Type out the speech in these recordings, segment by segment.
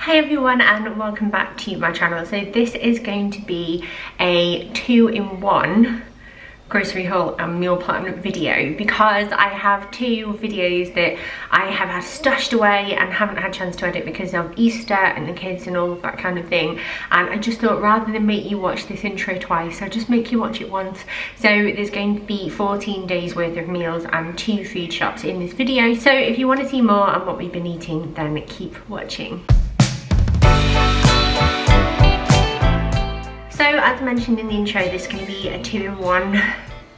Hi everyone and welcome back to my channel. So this is going to be a 2-in-1 grocery haul and meal plan video because I have two videos that I have had stashed away and haven't had a chance to edit because of Easter and the kids and all of that kind of thing, and I just thought rather than make you watch this intro twice, I'll just make you watch it once. So there's going to be 14 days worth of meals and 2 food shops in this video, so if you want to see more on what we've been eating then keep watching. So as mentioned in the intro, this is going to be a 2-in-1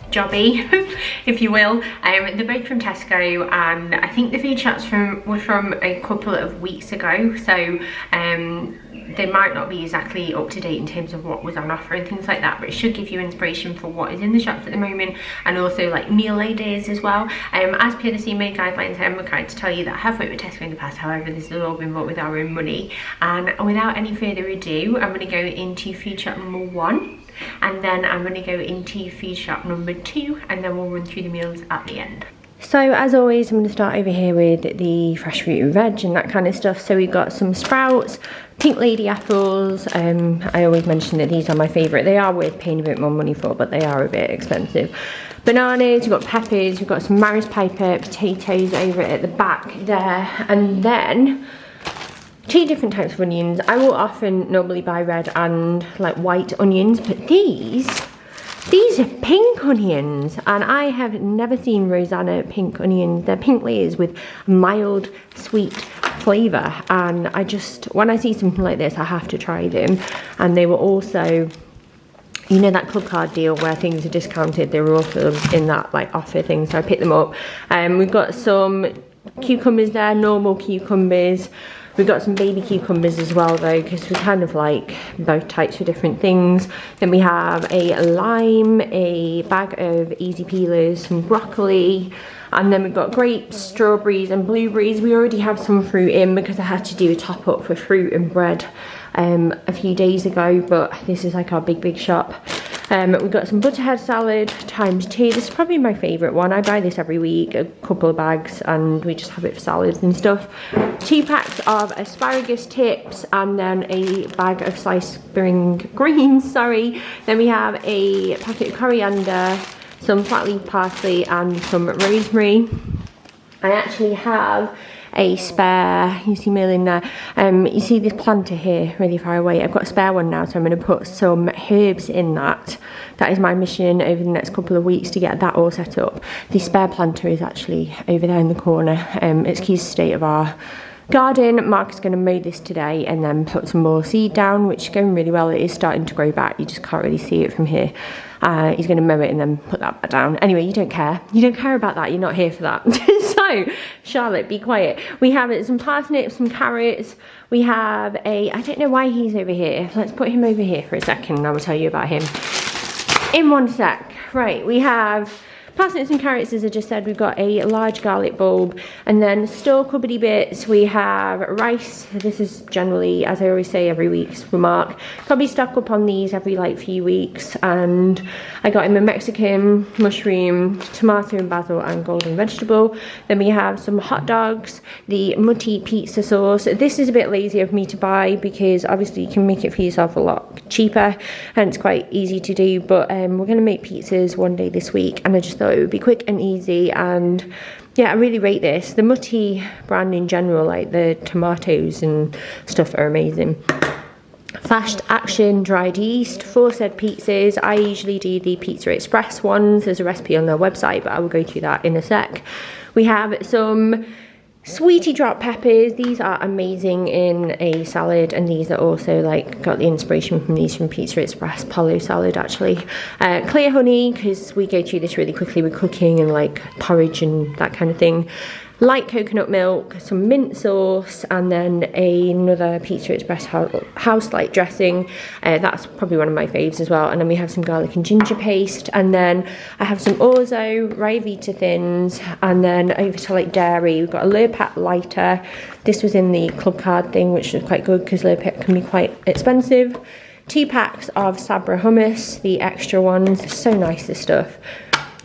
jobby, if you will. They're both from Tesco, and I think the food shops were from a couple of weeks ago, so they might not be exactly up to date in terms of what was on offer and things like that, but it should give you inspiration for what is in the shops at the moment, and also like meal ideas as well. As per the CMA guidelines, I am required to tell you that I have worked with Tesco in the past, however this has all been bought with our own money. And without any further ado, I'm going to go into food shop number 1, and then I'm going to go into food shop number 2, and then we'll run through the meals at the end. So as always, I'm going to start over here with the fresh fruit and veg and that kind of stuff. So we've got some sprouts, pink lady apples. I always mention that these are my favourite. They are worth paying a bit more money for, but they are a bit expensive. Bananas, we've got peppers, we've got some Maris Piper potatoes over at the back there, and then 2 different types of onions. I will often normally buy red and like white onions, but these are pink onions, and I have never seen Rosanna pink onions. They're pink layers with mild sweet flavour, and when I see something like this I have to try them. And they were also, you know, that club card deal where things are discounted, they were also in that like offer thing, so I picked them up. We've got some cucumbers there, normal cucumbers. We've got some baby cucumbers as well though, because we kind of like both types for different things. Then we have a lime, a bag of easy peelers, some broccoli, and then we've got grapes, strawberries and blueberries. We already have some fruit in because I had to do a top up for fruit and bread a few days ago, but this is like our big shop. We've got some butterhead salad ×2. This is probably my favourite one. I buy this every week, a couple of bags, and we just have it for salads and stuff. 2 packs of asparagus tips, and then a bag of sliced spring greens, sorry. Then we have a packet of coriander, some flat leaf parsley and some rosemary. I actually have a spare, you see Merlin there, you see this planter here really far away. I've got a spare one now, so I'm going to put some herbs in that. That is my mission over the next couple of weeks, to get that all set up. The spare planter is actually over there in the corner. It's keys to state of our garden. Mark is going to mow this today and then put some more seed down, which is going really well. It is starting to grow back, you just can't really see it from here. He's going to mow it and then put that back down. Anyway, you don't care about that, you're not here for that. So Charlotte, be quiet. We have some parsnips, some carrots. We have I don't know why he's over here. Let's put him over here for a second and I will tell you about him in one sec. Right, we have parsnips and carrots, as I just said. We've got a large garlic bulb, and then store cupboardy bits. We have rice. This is generally, as I always say every week's remark, probably stock up on these every like few weeks. And I got him a Mexican, mushroom, tomato and basil and golden vegetable. Then we have some hot dogs, the Mutti pizza sauce. This is a bit lazy of me to buy because obviously you can make it for yourself a lot cheaper and it's quite easy to do, but we're going to make pizzas one day this week, and I just thought it would be quick and easy. And yeah, I really rate this. The Mutti brand in general, like the tomatoes and stuff, are amazing. Fast Action dried yeast, 4 said pizzas. I usually do the Pizza Express ones. There's a recipe on their website, but I will go through that in a sec. We have some sweetie drop peppers. These are amazing in a salad, and these are also like got the inspiration from these from Pizza Express polo salad actually. Clear honey, because we go through this really quickly with cooking and like porridge and that kind of thing. Light coconut milk, some mint sauce, and then another Pizza Express house light dressing. That's probably one of my faves as well. And then we have some garlic and ginger paste, and then I have some orzo, Ryvita thins, and then over to like dairy, we've got a Lurpak lighter. This was in the club card thing, which was quite good because Lurpak can be quite expensive. 2 packs of Sabra hummus, the extra ones. So nice, this stuff.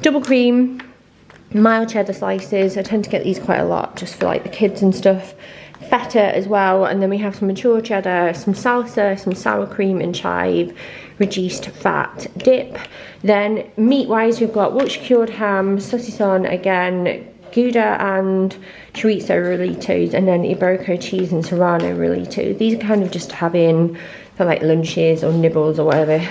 Double cream, mild cheddar slices. I tend to get these quite a lot just for like the kids and stuff. feta as well, and then we have some mature cheddar, some salsa, some sour cream and chive, reduced fat dip. Then meat wise, we've got Wiltshire cured ham, saucisson again, Gouda and chorizo rollitos, and then Iberico cheese and serrano rollito. These are kind of just to have in for like lunches or nibbles or whatever.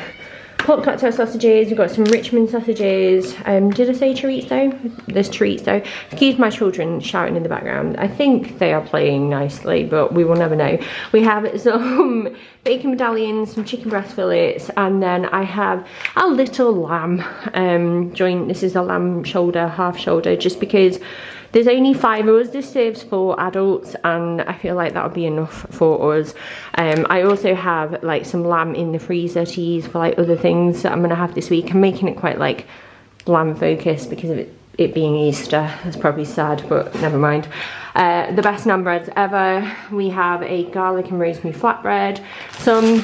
Pork cocktail sausages, we've got some Richmond sausages. Did I say chorizo? There's chorizo. Excuse my children shouting in the background. I think they are playing nicely, but we will never know. We have some bacon medallions, some chicken breast fillets, and then I have a little lamb joint. This is a lamb shoulder, half shoulder, just because there's only 5 of us. This serves for adults, and I feel like that'll be enough for us. I also have like some lamb in the freezer to use for like other things that I'm gonna have this week. I'm making it quite like lamb focused because of it being Easter. That's probably sad, but never mind. The best naan breads ever. We have a garlic and rosemary flatbread, some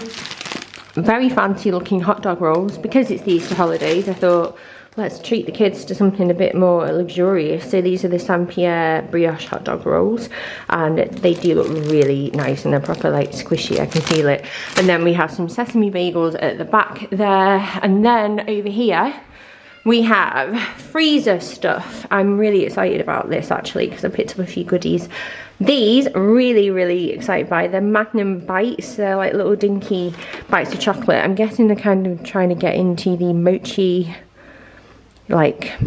very fancy looking hot dog rolls. Because it's the Easter holidays, I thought, let's treat the kids to something a bit more luxurious. So these are the Saint Pierre brioche hot dog rolls, and they do look really nice, and they're proper like squishy, I can feel it. And then we have some sesame bagels at the back there, and then over here we have freezer stuff. I'm really excited about this actually because I picked up a few goodies. These really excited by. They're Magnum bites. They're like little dinky bites of chocolate. I'm guessing they're kind of trying to get into the mochi like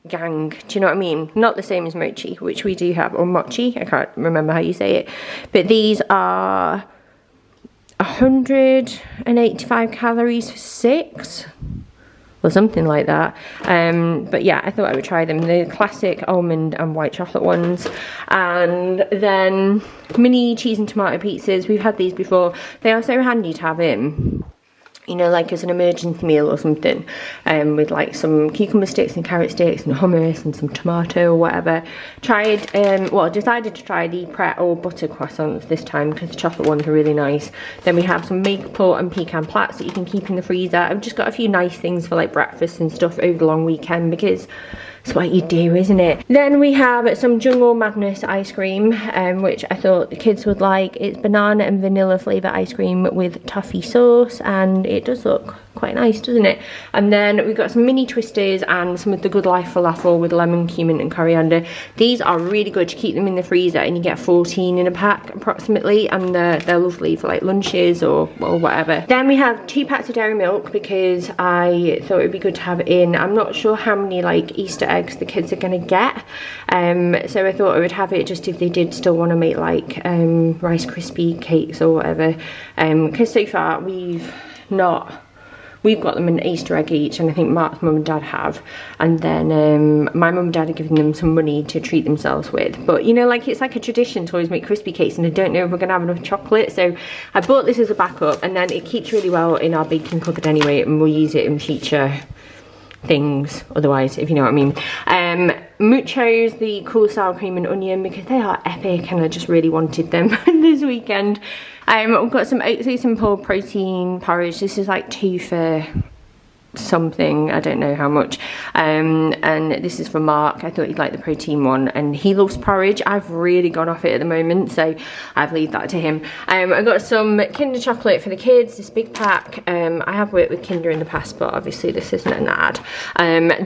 gang, do you know what I mean? Not the same as mochi, which we do have, or mochi, I can't remember how you say it, but these are 185 calories for 6 or something like that. But yeah, I thought I would try them. The classic almond and white chocolate ones. And then mini cheese and tomato pizzas. We've had these before. They are so handy to have in, you know, like as an emergency meal or something, with like some cucumber sticks and carrot sticks and hummus and some tomato or whatever. Decided to try the Pret or butter croissants this time because the chocolate ones are really nice. Then we have some maple and pecan plats that you can keep in the freezer. I've just got a few nice things for like breakfast and stuff over the long weekend because it's what you do, isn't it? Then we have some Jungle Madness ice cream, which I thought the kids would like. It's banana and vanilla flavour ice cream with toffee sauce, and it does look quite nice, doesn't it? And then we've got some mini twisters and some of the Good Life falafel with lemon, cumin and coriander. These are really good to keep them in the freezer, and you get 14 in a pack approximately, and they're lovely for like lunches or whatever. Then we have 2 packs of dairy milk because I thought it would be good to have in. I'm not sure how many like Easter eggs the kids are gonna get, so I thought I would have it just if they did still want to make like Rice Krispie cakes or whatever, because so far we've got them an Easter egg each, and I think Mark's mum and dad have, and then my mum and dad are giving them some money to treat themselves with. But you know, like it's like a tradition to always make crispy cakes, and I don't know if we're gonna have enough chocolate, so I bought this as a backup, and then it keeps really well in our baking cupboard anyway, and we'll use it in future things otherwise, if you know what I mean. Muchos, the cool sour cream and onion, because they are epic and I just really wanted them this weekend. We've got some Oatly Simple protein porridge. This is like 2 for something, I don't know how much, and this is for Mark. I thought he'd like the protein one, and he loves porridge. I've really gone off it at the moment, so I've leave that to him. I got some Kinder chocolate for the kids, this big pack. I have worked with Kinder in the past, but obviously this isn't an ad.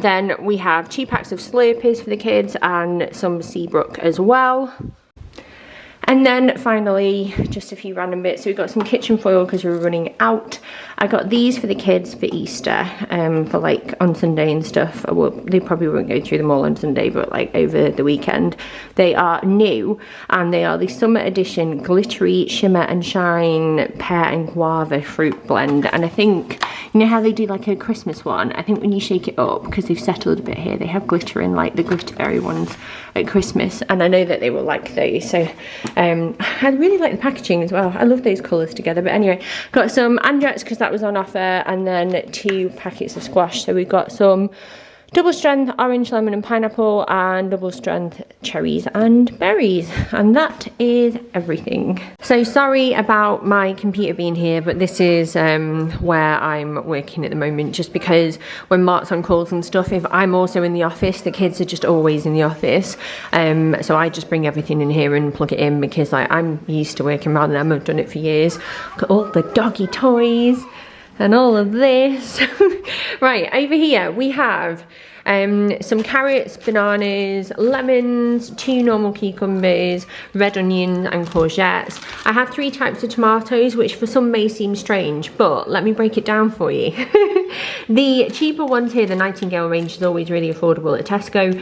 Then we have 2 packs of Slurpees for the kids and some Seabrook as well. And then finally, just a few random bits. So we've got some kitchen foil because we were running out. I got these for the kids for Easter, for like on Sunday and stuff. Well, they probably won't go through them all on Sunday, but like over the weekend. They are new, and they are the summer edition glittery shimmer and shine pear and guava fruit blend. And I think, you know how they do like a Christmas one? I think when you shake it up, because they've settled a bit here, they have glitter in like the glitterberry ones at Christmas, and I know that they will like those. So I really like the packaging as well. I love those colours together. But anyway, got some Anjets because that was on offer, and then 2 packets of squash. So we've got some double strength orange, lemon and pineapple, and double strength cherries and berries. And that is everything. So sorry about my computer being here, but this is where I'm working at the moment, just because when Mark's on calls and stuff, if I'm also in the office, the kids are just always in the office. So I just bring everything in here and plug it in, because like I'm used to working around them. I've done it for years. Got all the doggy toys and all of this. Right, over here we have some carrots, bananas, lemons, 2 normal cucumbers, red onions and courgettes. I have 3 types of tomatoes, which for some may seem strange, but let me break it down for you. The cheaper ones here, the Nightingale range, is always really affordable at Tesco.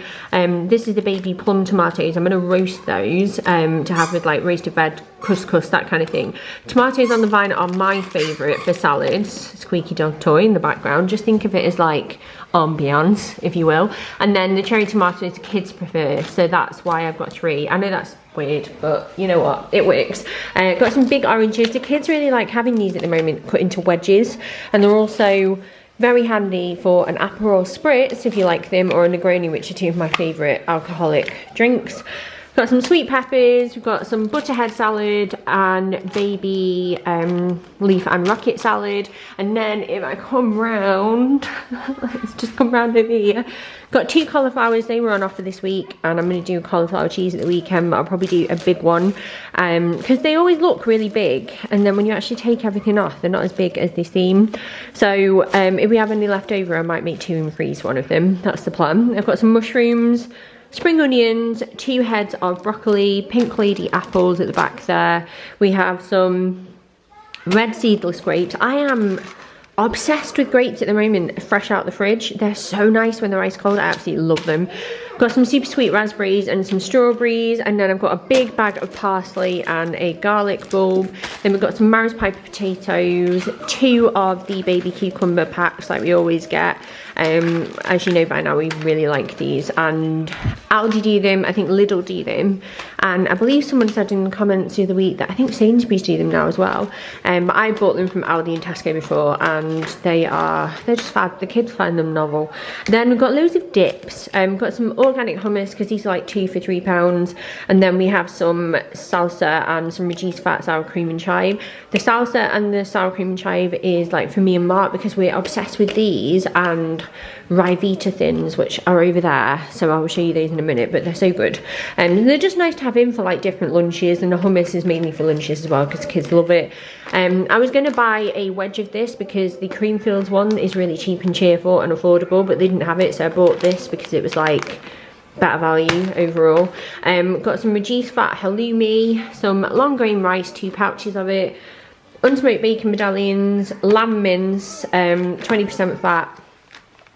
This is the baby plum tomatoes. I'm going to roast those to have with like roasted veg, couscous, that kind of thing. Tomatoes on the vine are my favourite for salads. Squeaky dog toy in the background. Just think of it as like ambiance, if you will. And then the cherry tomatoes kids prefer, so that's why I've got 3. I know that's weird, but you know what, it works. Got some big oranges. The kids really like having these at the moment, cut into wedges, and they're also very handy for an Aperol Spritz if you like them, or a Negroni, which are 2 of my favourite alcoholic drinks. Got some sweet peppers, we've got some butterhead salad and baby leaf and rocket salad. And then if I come round, let's just come round over here. Got 2 cauliflowers, they were on offer this week, and I'm going to do cauliflower cheese at the weekend, but I'll probably do a big one because they always look really big, and then when you actually take everything off, they're not as big as they seem. So if we have any left over, I might make 2 and freeze one of them. That's the plan. I've got some mushrooms, spring onions, 2 heads of broccoli, pink lady apples at the back there. We have some red seedless grapes. I am obsessed with grapes at the moment, fresh out the fridge. They're so nice when they're ice cold. I absolutely love them. Got some super sweet raspberries and some strawberries, and then I've got a big bag of parsley and a garlic bulb. Then we've got some Maris Piper potatoes, 2 of the baby cucumber packs like we always get. As you know by now, we really like these, and Aldi do them, I think Lidl do them, and I believe someone said in the comments the other week that I think Sainsbury's do them now as well. But I bought them from Aldi and Tesco before, and they're just fab. The kids find them novel. Then we've got loads of dips. Got some organic hummus, because these are like 2 for £3, and then we have some salsa and some reduced fat sour cream and chive. The salsa and the sour cream and chive is like for me and Mark, because we're obsessed with these, and Ryvita thins, which are over there, so I'll show you those in a minute, but they're so good. And they're just nice to have in for like different lunches, and the hummus is mainly for lunches as well, because kids love it. I was going to buy a wedge of this because the Creamfields one is really cheap and cheerful and affordable, but they didn't have it, so I bought this because it was like better value overall. Got some reduced fat halloumi, some long grain rice, 2 pouches of it, unsmoked bacon medallions, lamb mince, 20% fat.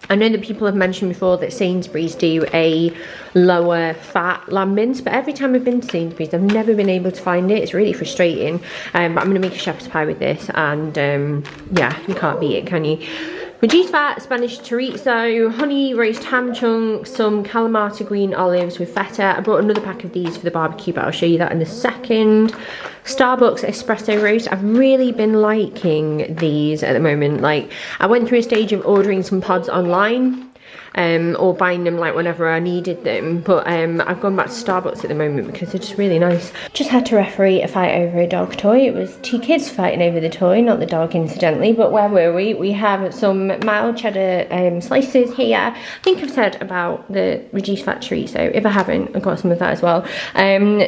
I know that people have mentioned before that Sainsbury's do a lower fat lamb mince, but every time I've been to Sainsbury's, I've never been able to find it. It's really frustrating. But I'm going to make a shepherd's pie with this, and yeah, you can't beat it, can you? Reduced fat Spanish chorizo, honey roast ham chunks, some Kalamata green olives with feta. I brought another pack of these for the barbecue, but I'll show you that in a second. Starbucks espresso roast. I've really been liking these at the moment. Like, I went through a stage of ordering some pods online, or buying them like whenever I needed them, but I've gone back to Starbucks at the moment because they're just really nice. Just had to referee a fight over a dog toy. It was 2 kids fighting over the toy, not the dog incidentally. But where were we? We have some mild cheddar slices here. I think I've said about the reduced fat chorizo. If I haven't, I've got some of that as well.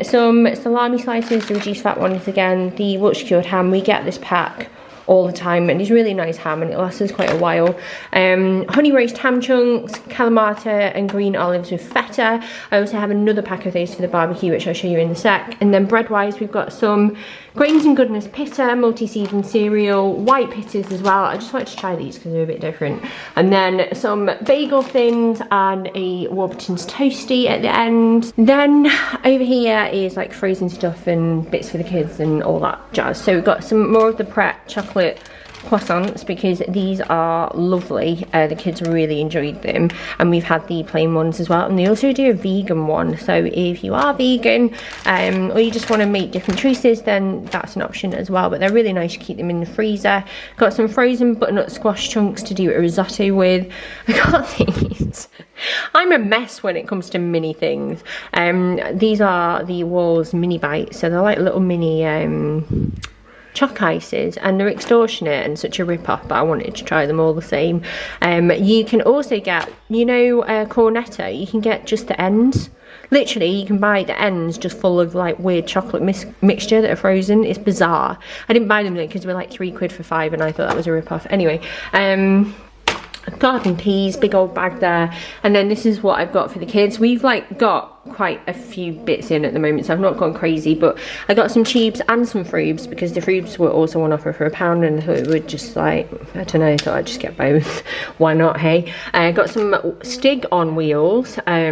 Some salami slices, the reduced fat ones again. The Wiltshire cured ham, we get this pack all the time, and it's really nice ham, and it lasts us quite a while. Honey roast ham chunks, Kalamata and green olives with feta. I also have another pack of those for the barbecue, which I'll show you in a sec. And then bread wise, we've got some Grains and Goodness pita, multi-season cereal, white pittas as well. I just wanted to try these because they're a bit different. And then some bagel thins and a Warburton's toasty at the end. Then over here is like frozen stuff and bits for the kids and all that jazz. So we've got some more of the Pret chocolate croissants because these are lovely. The kids really enjoyed them, and we've had the plain ones as well, and they also do a vegan one. So if you are vegan or you just want to make different choices, then that's an option as well. But they're really nice. You keep them in the freezer. Got some frozen butternut squash chunks to do a risotto with. I got these. I'm a mess when it comes to mini things. These are the Walls mini bites, so they're like little mini choc ices, and they're extortionate and such a rip-off, but I wanted to try them all the same. You can also get, you know, cornetto, you can get just the ends. Literally, you can buy the ends just full of like weird chocolate mixture that are frozen. It's bizarre. I didn't buy them though because they were like £3 for 5, and I thought that was a rip-off. Anyway, garden peas, big old bag there, and then this is what I've got for the kids. We've like got quite a few bits in at the moment, so I've not gone crazy, but I got some cheeps and some frubes because the frubes were also on offer for £1, and I thought it would just like, I don't know, I thought I'd just get both. Why not, hey? I got some Stig on wheels. I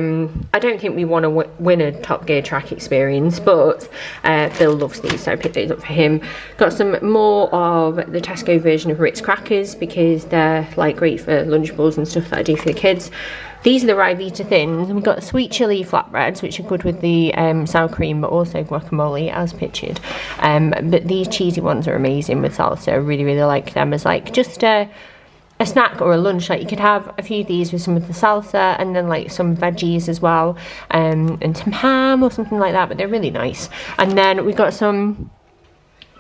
don't think we want to win a Top Gear track experience, but Bill loves these, so I picked those up for him. Got some more of the Tesco version of Ritz crackers because they're like great for Lunchables and stuff that I do for the kids. These are the Ryvita thins, and we've got sweet chili flatbreads, which are good with the sour cream, but also guacamole as pictured. But these cheesy ones are amazing with salsa. I really, really like them as like just a snack or a lunch. Like you could have a few of these with some of the salsa, and then like some veggies as well, and some ham or something like that, but they're really nice. And then we got some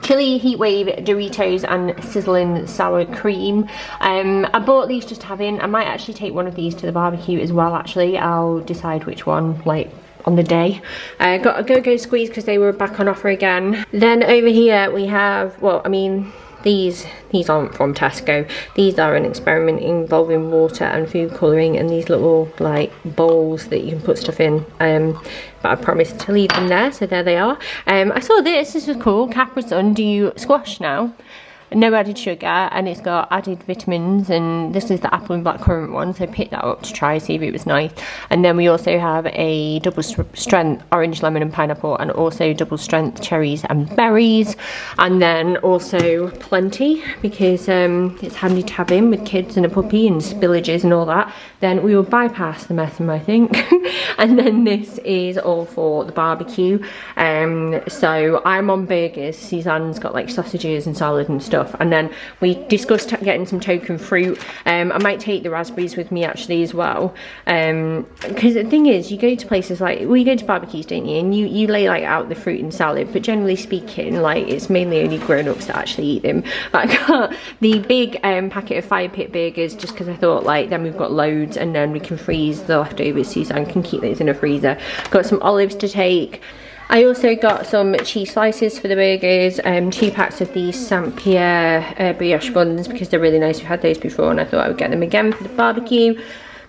chili heatwave Doritos and sizzling sour cream. I bought these just to have in. I might actually take one of these to the barbecue as well, actually. I'll decide which one like on the day. Got a Go-Go Squeeze because they were back on offer again. Then over here we have, well, I mean, these aren't from Tesco. These are an experiment involving water and food colouring, and these little like bowls that you can put stuff in. But I promised to leave them there, so there they are. I saw this was cool. Capri Sun do squash now. No added sugar, and it's got added vitamins, and this is the apple and blackcurrant one, so I picked that up to try, see if it was nice. And then we also have a double strength orange, lemon and pineapple, and also double strength cherries and berries. And then also plenty, because it's handy to have in with kids and a puppy and spillages and all that. Then we will bypass the messing, I think. And then this is all for the barbecue. So I'm on burgers. Suzanne's got like sausages and salad and stuff. And then we discussed getting some token fruit. I might take the raspberries with me actually as well, because the thing is, you go to places like, well, you go to barbecues, don't you, and you lay like out the fruit and salad, but generally speaking, like it's mainly only grown-ups that actually eat them. But I got the big packet of Fire Pit burgers just because I thought like then we've got loads, and then we can freeze the leftovers. Suzanne can keep those in a freezer. Got some olives to take. I also got some cheese slices for the burgers, 2 packs of these Saint Pierre brioche buns because they're really nice. We've had those before and I thought I would get them again for the barbecue.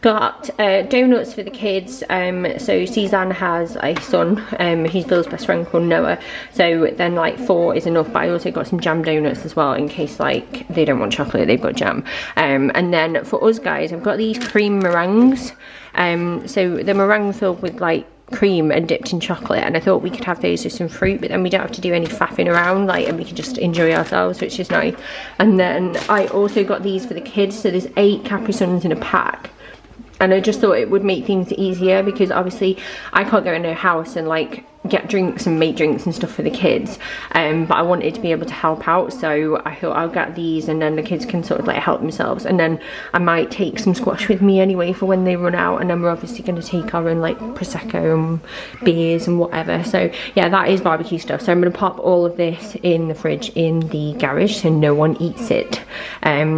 Got donuts for the kids. So Suzanne has a son, he's Bill's best friend called Noah, so then like 4 is enough. But I also got some jam donuts as well in case like they don't want chocolate, they've got jam. And then for us guys, I've got these cream meringues. So the meringue filled with like cream and dipped in chocolate, and I thought we could have those with some fruit, but then we don't have to do any faffing around, like, and we can just enjoy ourselves, which is nice. And then I also got these for the kids, so there's 8 Capri Suns in a pack. And I just thought it would make things easier because obviously I can't go in a house and like get drinks and make drinks and stuff for the kids, but I wanted to be able to help out, so I thought I'll get these and then the kids can sort of like help themselves. And then I might take some squash with me anyway for when they run out, and then we're obviously going to take our own like Prosecco and beers and whatever. So yeah, that is barbecue stuff. So I'm going to pop all of this in the fridge in the garage so no one eats it,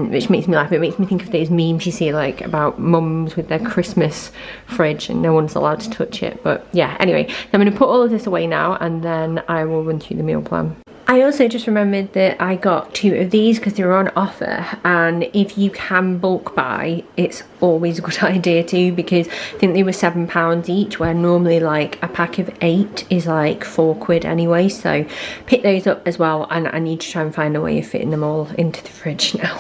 which makes me laugh. It makes me think of those memes you see like about mums with their Christmas fridge and no one's allowed to touch it. But yeah, anyway, I'm going to put all of this away now and then I will run through the meal plan. I also just remembered that I got 2 of these because they were on offer, and if you can bulk buy, it's always a good idea too, because I think they were £7 each, where normally like a pack of 8 is like £4 anyway. So pick those up as well, and I need to try and find a way of fitting them all into the fridge now.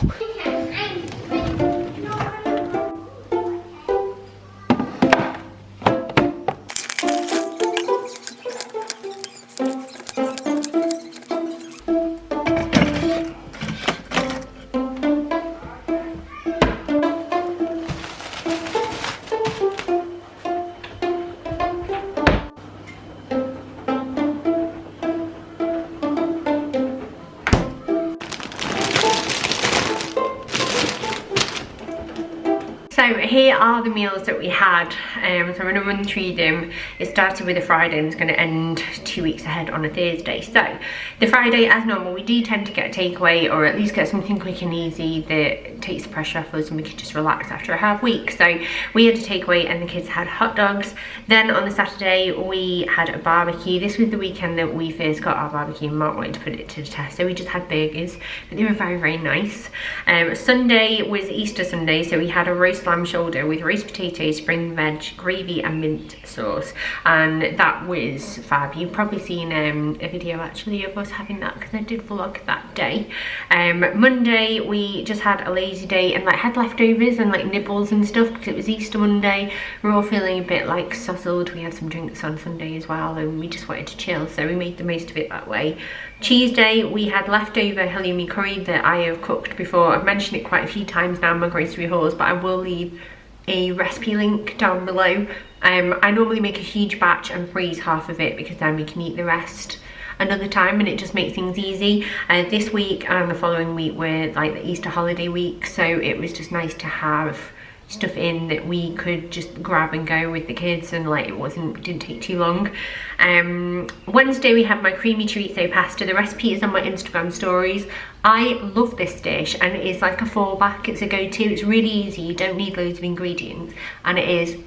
So here are the meals that we had. So I'm going to run through them. It started with a Friday and it's going to end 2 weeks ahead on a Thursday. So the Friday, as normal, we do tend to get a takeaway, or at least get something quick and easy that takes the pressure off us and we can just relax after a half week. So we had a takeaway and the kids had hot dogs. Then on the Saturday we had a barbecue. This was the weekend that we first got our barbecue and Mark wanted to put it to the test. So we just had burgers, but they were very, very nice. Sunday was Easter Sunday, so we had a roast lamb shoulder with roast potatoes, spring veg, gravy and mint sauce, and that was fab. You've probably seen a video actually of us having that because I did vlog that day. Monday we just had a lazy day and like had leftovers and like nibbles and stuff because it was Easter Monday. We were all feeling a bit like suzzled. We had some drinks on Sunday as well and we just wanted to chill, so we made the most of it that way. Tuesday we had leftover halloumi curry that I have cooked before. I've mentioned it quite a few times now in my grocery hauls, but I will leave a recipe link down below. I normally make a huge batch and freeze half of it because then we can eat the rest another time and it just makes things easy. This week and the following week were like the Easter holiday week, so it was just nice to have stuff in that we could just grab and go with the kids, and like it didn't take too long. Wednesday we had my creamy chorizo pasta. The recipe is on my Instagram stories. I love this dish and it is like a fallback. It's a go-to. It's really easy. You don't need loads of ingredients and it is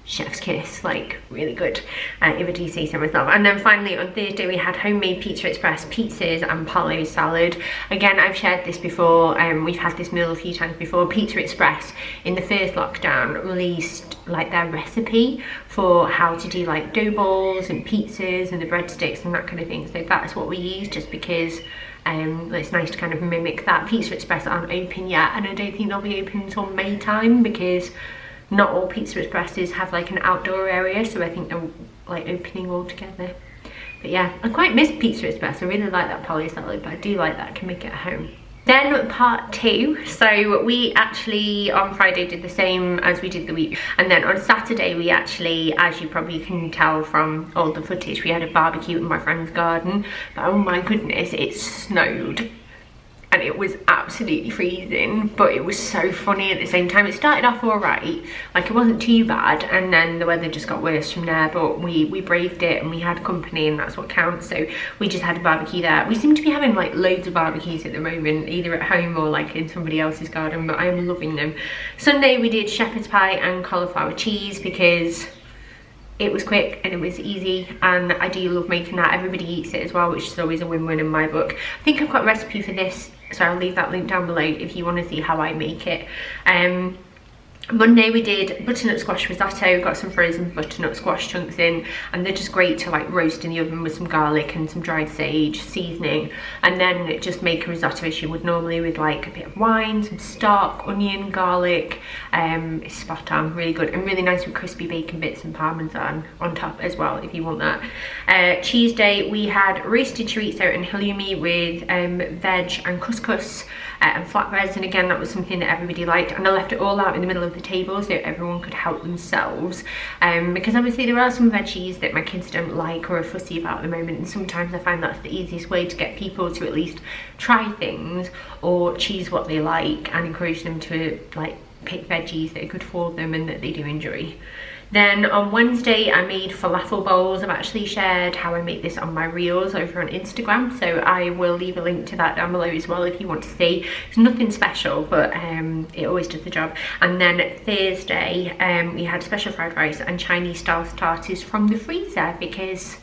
chef's kiss, like really good, if I do say so myself. And then finally on Thursday we had homemade Pizza Express pizzas and palo salad. Again, I've shared this before, we've had this meal a few times before. Pizza Express in the first lockdown released like their recipe for how to do like dough balls and pizzas and the breadsticks and that kind of thing, so that's what we use just because it's nice to kind of mimic that. Pizza Express aren't open yet and I don't think they'll be open until May time because not all Pizza Expresses have like an outdoor area, so I think they're like opening all together. But yeah, I quite miss Pizza Express. I really like that palo salad, but I do like that I can make it at home. Then part 2, so we actually on Friday did the same as we did the week, and then on Saturday we actually, as you probably can tell from all the footage, we had a barbecue in my friend's garden. But oh my goodness, it snowed and it was absolutely freezing, but it was so funny at the same time. It started off all right, like it wasn't too bad, and then the weather just got worse from there, but we braved it and we had company and that's what counts. So we just had a barbecue there. We seem to be having like loads of barbecues at the moment, either at home or like in somebody else's garden, but I am loving them. Sunday we did shepherd's pie and cauliflower cheese because it was quick and it was easy and I do love making that. Everybody eats it as well, which is always a win-win in my book. I think I've got a recipe for this, so I'll leave that link down below if you want to see how I make it. Monday we did butternut squash risotto, got some frozen butternut squash chunks in, and they're just great to like roast in the oven with some garlic and some dried sage seasoning, and then just make a risotto as you would normally with like a bit of wine, some stock, onion, garlic. It's spot on, really good and really nice with crispy bacon bits and parmesan on top as well if you want that. Tuesday we had roasted chorizo and halloumi with veg and couscous and flatbreads, and again that was something that everybody liked, and I left it all out in the middle of the table so everyone could help themselves, because obviously there are some veggies that my kids don't like or are fussy about at the moment, and sometimes I find that's the easiest way to get people to at least try things or choose what they like and encourage them to like pick veggies that are good for them and that they do enjoy. Then on Wednesday I made falafel bowls. I've actually shared how I make this on my reels over on Instagram, so I will leave a link to that down below as well if you want to see. It's nothing special, but it always does the job. And then Thursday we had special fried rice and Chinese style starters from the freezer because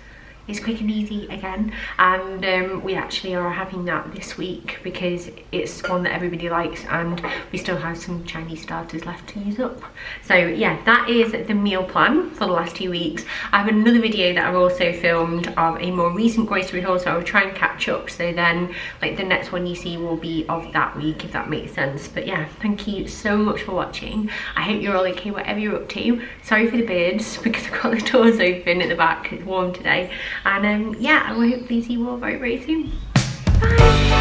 it's quick and easy again, and we actually are having that this week because it's one that everybody likes and we still have some Chinese starters left to use up. So yeah, that is the meal plan for the last 2 weeks. I have another video that I've also filmed of a more recent grocery haul, so I'll try and catch up, so then like the next one you see will be of that week, if that makes sense. But yeah, thank you so much for watching. I hope you're all okay whatever you're up to. Sorry for the birds because I've got the doors open at the back, it's warm today. And yeah, I will hopefully see you all very, very soon. Bye!